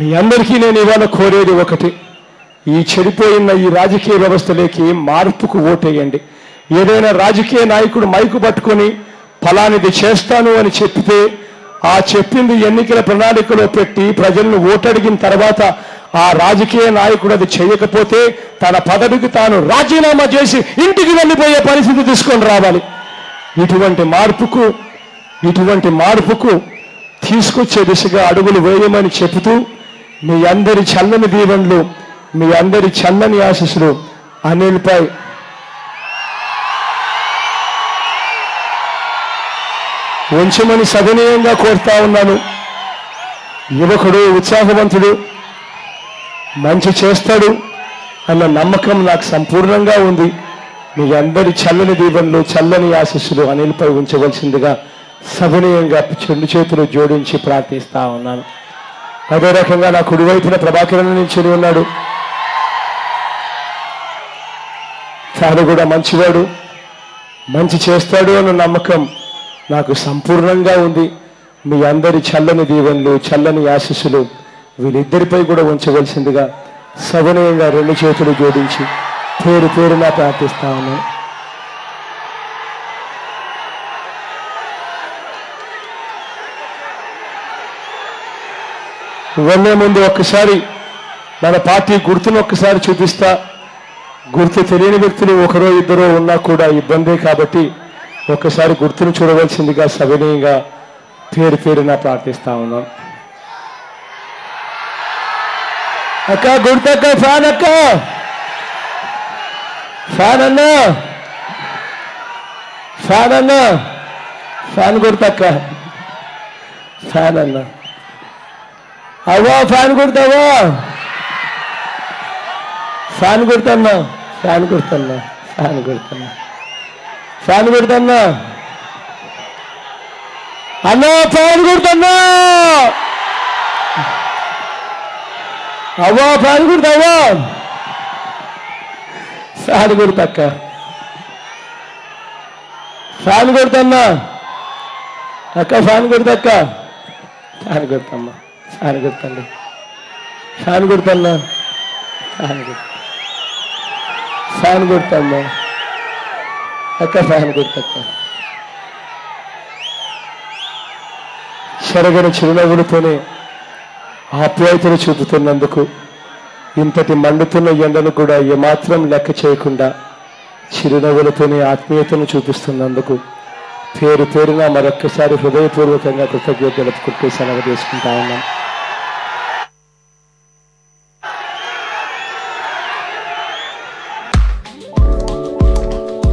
మీ అందరికీ నేను ఇవాళ కోరేది ఒకటి, ఈ చెడిపోయిన ఈ రాజకీయ వ్యవస్థలోకి మార్పుకు ఓటేయండి. ఏదైనా రాజకీయ నాయకుడు మైకు పట్టుకొని ఫలానిది చేస్తాను అని చెప్పితే ఆ చెప్పింది ఎన్నికల ప్రణాళికలో పెట్టి ప్రజలను ఓటడిగిన తర్వాత ఆ రాజకీయ నాయకుడు అది చేయకపోతే తన పదవికి తాను రాజీనామా చేసి ఇంటికి వెళ్ళిపోయే పరిస్థితి తీసుకొని రావాలి. ఇటువంటి మార్పుకు తీసుకొచ్చే దిశగా అడుగులు వేయమని చెబుతూ మీ అందరి చల్లని దీవెనలు, మీ అందరి చల్లని ఆశీస్సులు అనిల్పై ఉంచమని సవినయంగా కోరుతా ఉన్నాను. యువకుడు, ఉత్సాహవంతుడు, మంచి చేస్తాడు అన్న నమ్మకం నాకు సంపూర్ణంగా ఉంది. మీ అందరి చల్లని దీవెనలు, చల్లని ఆశీస్సులు అనిల్పై ఉంచవలసిందిగా సవినయంగా రెండు చేతులు జోడించి ప్రార్థిస్తా ఉన్నాను. అదే రకంగా నా కుడివైపున ప్రభాకరన్ నిల్చుని ఉన్నాడు. తాను కూడా మంచివాడు, మంచి చేస్తాడు అన్న నమ్మకం నాకు సంపూర్ణంగా ఉంది. మీ అందరి చల్లని దీవెనలు, చల్లని ఆశీస్సులు వీళ్ళిద్దరిపై కూడా ఉంచవలసిందిగా సవినయంగా రెండు చేతులు జోడించి పేరు పేరున ప్రార్థిస్తా ఉన్నాను. వెళ్లే ముందు ఒక్కసారి మన పార్టీ గుర్తును ఒక్కసారి చూపిస్తా. గుర్తు తెలియని వ్యక్తులు ఒకరో ఇద్దరో ఉన్నా కూడా ఇబ్బందే కాబట్టి ఒక్కసారి గుర్తును చూడవలసిందిగా సవినయంగా పేరు పేరున ప్రార్థిస్తా ఉన్నాం. అక్క గుర్తక్క, ఫ్యాన్ అక్క, ఫ్యాన్ అన్న, ఫ్యాన్ అన్న, ఫ్యాన్ గుర్తక్క, ఫ్యాన్ అన్న, అవ్వా ఫ్యాన్ గుర్తవ్వా, ఫ్యాన్ గుర్తన్నా, ఫ్యాన్ గుర్తన్నా, ఫ్యాన్ గుర్తన్నా, ఫ్యాన్ గుర్తన్నా అన్నా, ఫ్యాన్ గుర్తన్నా, అవ్వా ఫ్యాన్ గుర్తవ్వా, ఫ్యాన్ గుర్తక్క, ఫ్యాన్ గుర్తన్నా అక్క, ఫ్యాన్ గుర్తక్క, ఫ్యాన్ గుర్తమ్మా, ఫ్యాన్ గుర్తండి, ఫ్యాన్ గుర్తన్నా, ఫ్యాన్ గుర్తు, ఫ్యాన్ గుర్తమ్మా అక్క, ఫ్యాన్ గుర్తక్క. చెరగని చిరునవ్వులతోనే ఆప్యాయతను చూపుతున్నందుకు, ఇంతటి మండుతున్న ఎండను కూడా ఏమాత్రం లెక్క చేయకుండా చిరునవ్వులతోనే ఆత్మీయతను చూపిస్తున్నందుకు పేరు పేరున మరొక్కసారి హృదయపూర్వకంగా కృతజ్ఞతలు తెలుపుకుంటూ సెలవు తీసుకుంటా ఉన్నాం.